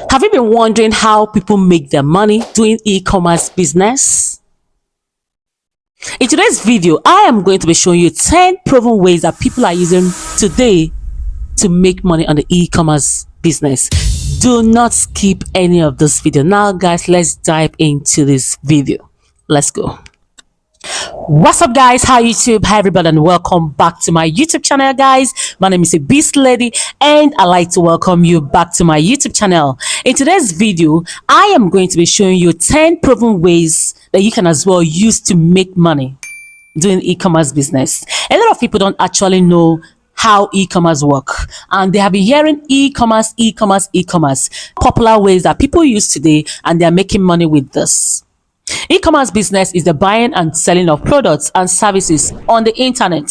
Have you been wondering how people make their money doing e-commerce business? In today's video, I am going to be showing you 10 proven ways that people are using today to make money on the e-commerce business. Do not skip any of this video. Now guys, let's dive into this video. Let's go. What's up guys, hi YouTube, hi everybody, and welcome back to my YouTube channel guys. My name is Ebys'Lady and I'd like to welcome you back to my YouTube channel. In today's video, I am going to be showing you 10 proven ways that you can as well use to make money doing e-commerce business. A lot of people don't actually know how e-commerce work, and they have been hearing e-commerce, popular ways that people use today, and they're making money with this. E-commerce business is the buying and selling of products and services on the internet,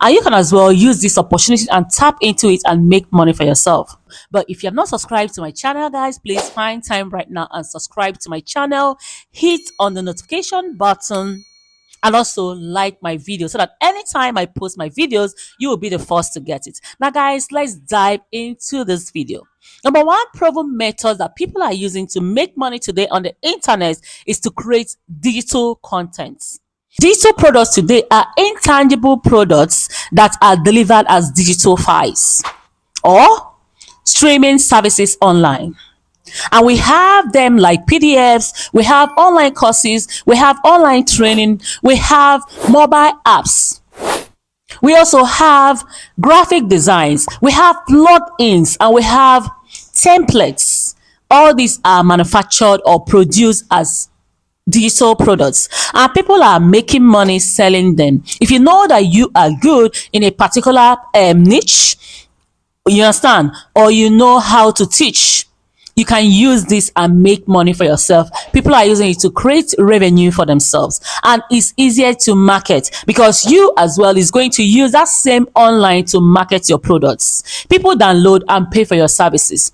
and you can as well use this opportunity and tap into it and make money for yourself. But if you have not subscribed to my channel guys, please find time right now and subscribe to my channel, hit on the notification button, and also like my video so that anytime I post my videos, you will be the first to get it. Now guys, let's dive into this video. Number one proven method that people are using to make money today on the internet is to create digital content. Digital products today are intangible products that are delivered as digital files or streaming services online. And we have them like PDFs, we have online courses, we have online training, we have mobile apps. We also have graphic designs, we have plugins, and we have templates. All these are manufactured or produced as digital products, and people are making money selling them. If you know that you are good in a particular niche, you understand, or you know how to teach, you can use this and make money for yourself. People are using it to create revenue for themselves, and it's easier to market because you as well is going to use that same online to market your products. People download and pay for your services.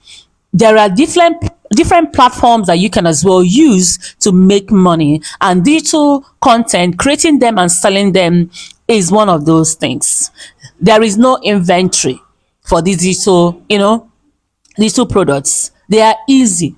There are different platforms that you can as well use to make money, and digital content, creating them and selling them, is one of those things. There is no inventory for these digital products. They are easy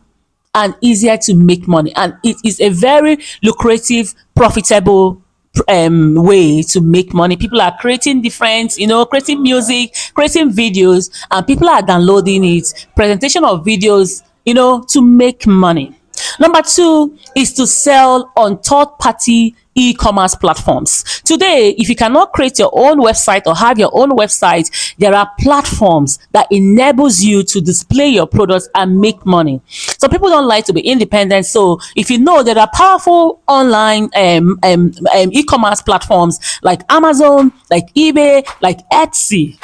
and easier to make money, and it is a very lucrative, profitable way to make money. People are creating creating music, creating videos, and people are downloading it, presentation of videos, to make money. Number two is to sell on third-party e-commerce platforms. Today, if you cannot create your own website or have your own website, there are platforms that enables you to display your products and make money. So people don't like to be independent. So if you know there are powerful online e-commerce platforms like Amazon, like eBay, like Etsy,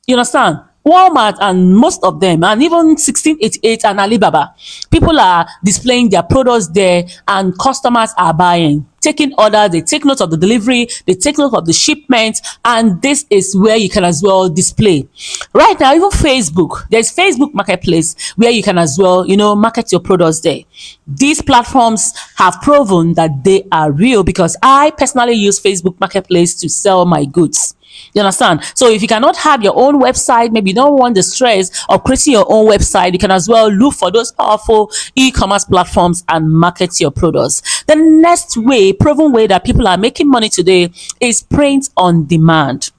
you understand? Walmart and most of them, and even 1688 and Alibaba, people are displaying their products there and customers are buying, taking orders, they take note of the delivery, they take note of the shipment, and this is where you can as well display. Right now, even Facebook, there's Facebook Marketplace where you can as well, market your products there. These platforms have proven that they are real because I personally use Facebook Marketplace to sell my goods. You understand? So if you cannot have your own website, maybe you don't want the stress of creating your own website, you can as well look for those powerful e-commerce platforms and market your products. The next way, proven way that people are making money today is print on demand.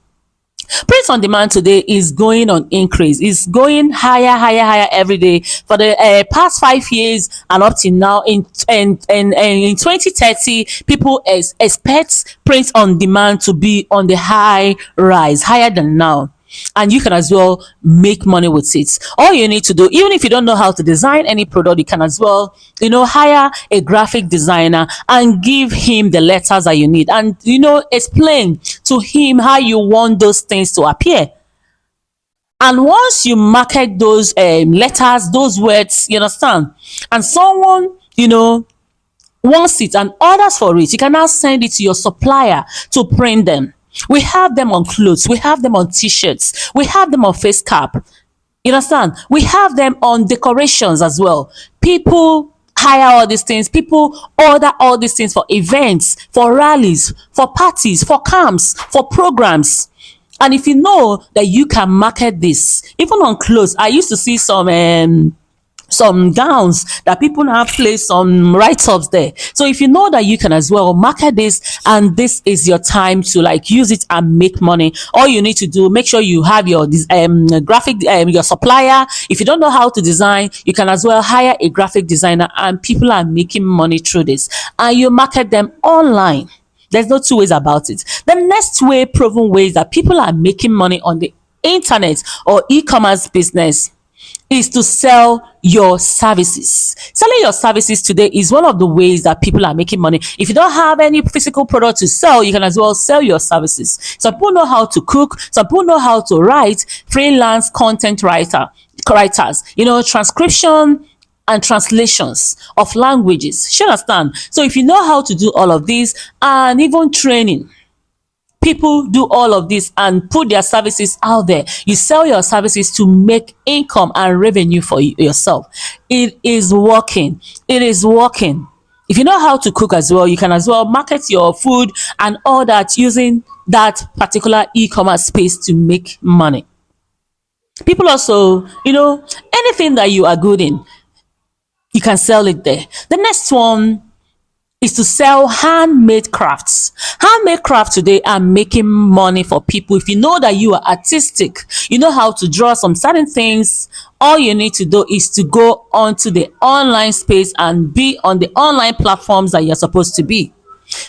Print on demand today is going on increase. It's going higher every day for the past 5 years and up to now. In 2030, people expect print on demand to be on the high rise, higher than now. And you can as well make money with it. All you need to do, even if you don't know how to design any product, you can as well, hire a graphic designer and give him the letters that you need, and explain to him how you want those things to appear. And once you market those letters, those words, you understand, and someone wants it and orders for it, you can now send it to your supplier to print them. We have them on clothes, we have them on t-shirts, we have them on face cap, you understand, we have them on decorations as well. People hire all these things, people order all these things for events, for rallies, for parties, for camps, for programs. And if you know that you can market this, even on clothes, I used to see some some gowns that people now place some write-ups there. So if you know that you can as well market this, and this is your time to like use it and make money, all you need to do, make sure you have your graphic your supplier. If you don't know how to design, you can as well hire a graphic designer, and people are making money through this, and you market them online. There's no two ways about it. The next way, proven ways that people are making money on the internet or e-commerce business, is to sell your services. Selling your services today is one of the ways that people are making money. If you don't have any physical product to sell, you can as well sell your services. Some people know how to cook, some people know how to write, freelance content writers, transcription and translations of languages. You understand? So if you know how to do all of these, and even training, people do all of this and put their services out there. You sell your services to make income and revenue for yourself. It is working. It is working. If you know how to cook as well, you can as well market your food and all that using that particular e-commerce space to make money. People also, anything that you are good in, you can sell it there. The next one is to sell handmade crafts. Handmade crafts today are making money for people. If you know that you are artistic, you know how to draw some certain things, all you need to do is to go onto the online space and be on the online platforms that you're supposed to be.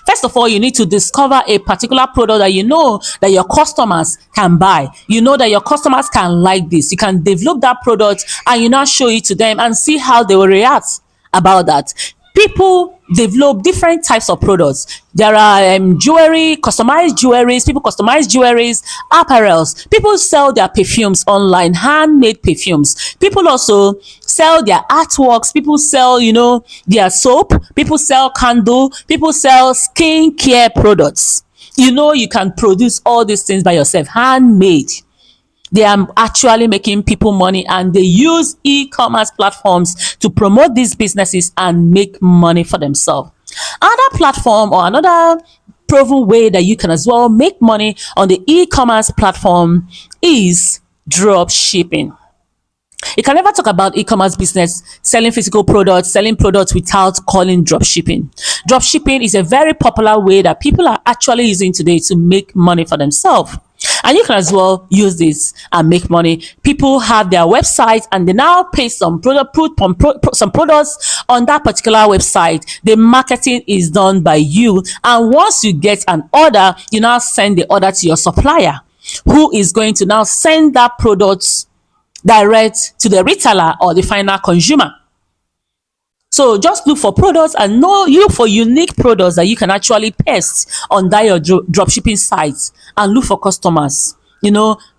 First of all, you need to discover a particular product that you know that your customers can buy. You know that your customers can like this. You can develop that product and you now show it to them and see how they will react about that. People develop different types of products. There are jewelry, customized jewelries, people customize jewelries, apparels. People sell their perfumes online, handmade perfumes. People also sell their artworks. People sell, their soap. People sell candle. People sell skincare products. You can produce all these things by yourself, handmade. They are actually making people money, and they use e-commerce platforms to promote these businesses and make money for themselves. Another platform or another proven way that you can as well make money on the e-commerce platform is drop shipping. You can never talk about e-commerce business, selling physical products, selling products without calling drop shipping. Drop shipping is a very popular way that people are actually using today to make money for themselves. And you can as well use this and make money. People have their website and they now pay some product, put some products on that particular website. The marketing is done by you. And once you get an order, you now send the order to your supplier, who is going to now send that product direct to the retailer or the final consumer. So just look for products and look for unique products that you can actually paste on that your dropshipping sites, and look for customers.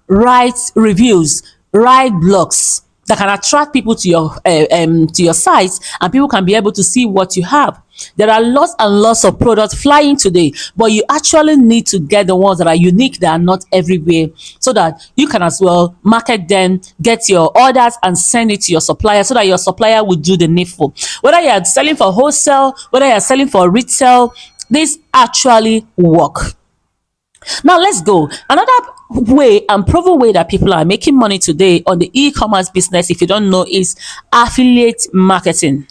Write reviews, write blogs that can attract people to your sites, and people can be able to see what you have. There are lots and lots of products flying today, but you actually need to get the ones that are unique, that are not everywhere, so that you can as well market them, get your orders and send it to your supplier, so that your supplier will do the needful. Whether you are selling for wholesale, whether you are selling for retail, this actually work. Now let's go. Another way and proven way that people are making money today on the e-commerce business, if you don't know, is affiliate marketing.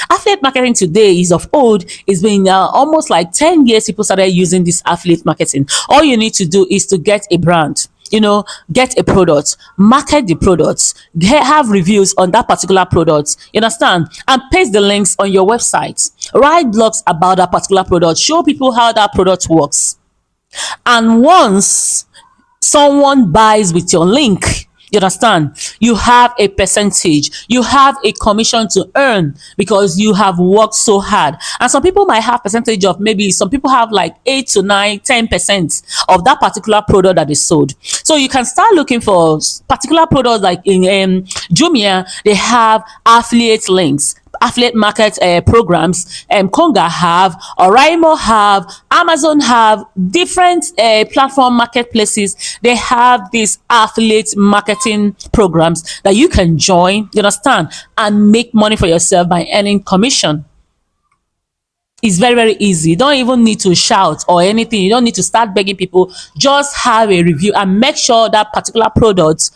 Affiliate marketing today is of old. It's been almost like 10 years people started using this affiliate marketing. All you need to do is to get a brand, get a product, market the products, have reviews on that particular product, you understand, and paste the links on your website, write blogs about that particular product, show people how that product works. And once someone buys with your link, you understand, you have a percentage, you have a commission to earn, because you have worked so hard. And some people might have percentage of, maybe some people have like 8 to 9, 10% of that particular product that is sold. So you can start looking for particular products, like in Jumia, they have affiliate links, affiliate market programs. Konga have, Oraimo have, Amazon have, different platform marketplaces. They have these affiliate marketing programs that you can join, you understand, and make money for yourself by earning commission. It's very, very easy. You don't even need to shout or anything. You don't need to start begging people. Just have a review and make sure that particular product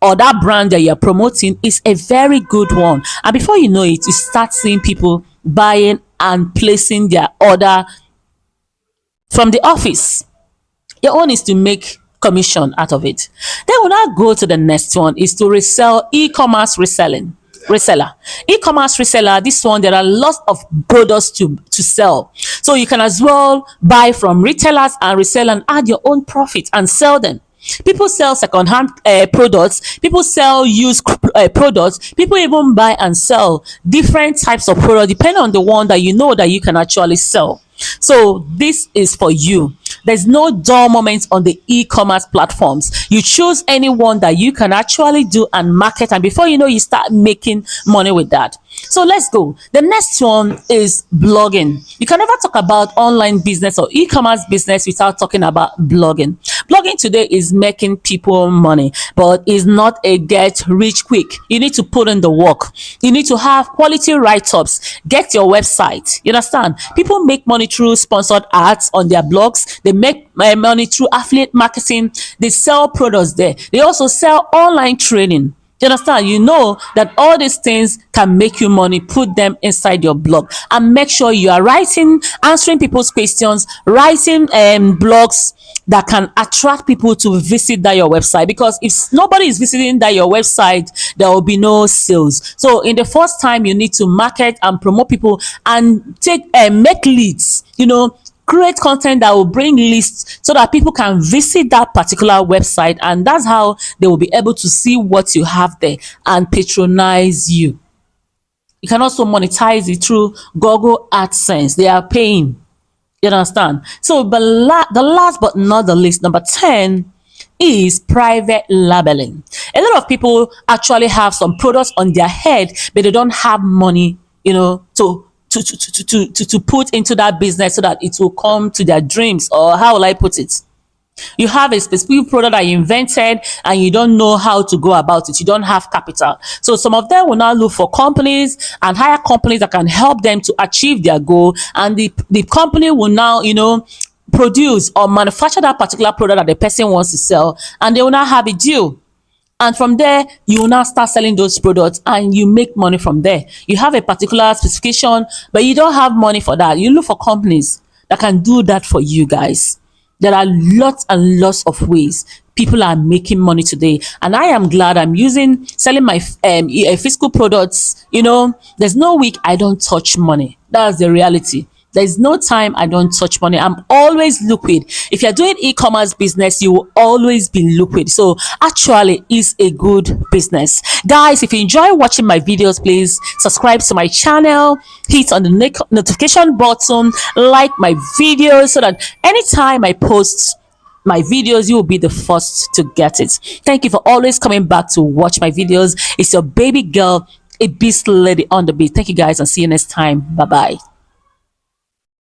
or that brand that you're promoting is a very good one. And before you know it, you start seeing people buying and placing their order from the office. Your own is to make commission out of it. Then we'll now go to the next one, is to resell, e-commerce reselling. Reseller, e-commerce reseller, this one there are lots of products to sell, so you can as well buy from retailers and resell and add your own profit and sell them. People sell second-hand products, people sell used products, people even buy and sell different types of products depending on the one that you know that you can actually sell. So this is for you. There's no dull moments on the e-commerce platforms. You choose any one that you can actually do and market, and before you know, you start making money with that. So let's go. The next one is blogging. You can never talk about online business or e-commerce business without talking about blogging. Blogging today is making people money, but is not a get rich quick. You need to put in the work. You need to have quality write-ups. Get your website. You understand? People make money through sponsored ads on their blogs. They make money through affiliate marketing. They sell products there. They also sell online training. You understand? You know that all these things can make you money. Put them inside your blog and make sure you are writing, answering people's questions, writing blogs that can attract people to visit that your website, because if nobody is visiting that your website, there will be no sales. So in the first time, you need to market and promote people and make leads, create content that will bring lists so that people can visit that particular website, and that's how they will be able to see what you have there and patronize you. You can also monetize it through Google AdSense. They are paying. You understand? So the last but not the least, number 10 is private labeling. A lot of people actually have some products on their head, but they don't have money, to put into that business so that it will come to their dreams. Or how will I put it? You have a specific product that you invented and you don't know how to go about it. You don't have capital. So some of them will now look for companies and hire companies that can help them to achieve their goal. And the company will now, produce or manufacture that particular product that the person wants to sell, and they will now have a deal. And from there, you will now start selling those products and you make money from there. You have a particular specification, but you don't have money for that. You look for companies that can do that for you guys. There are lots and lots of ways people are making money today. And I am glad I'm selling my physical products. There's no week I don't touch money. That's the reality. There's no time I don't touch money. I'm always liquid. If you're doing e-commerce business, you will always be liquid. So actually, it's a good business. Guys, if you enjoy watching my videos, please subscribe to my channel, hit on the notification button, like my videos so that anytime I post my videos, you will be the first to get it. Thank you for always coming back to watch my videos. It's your baby girl, Ebys'Lady on the beat. Thank you guys, and see you next time. Bye-bye.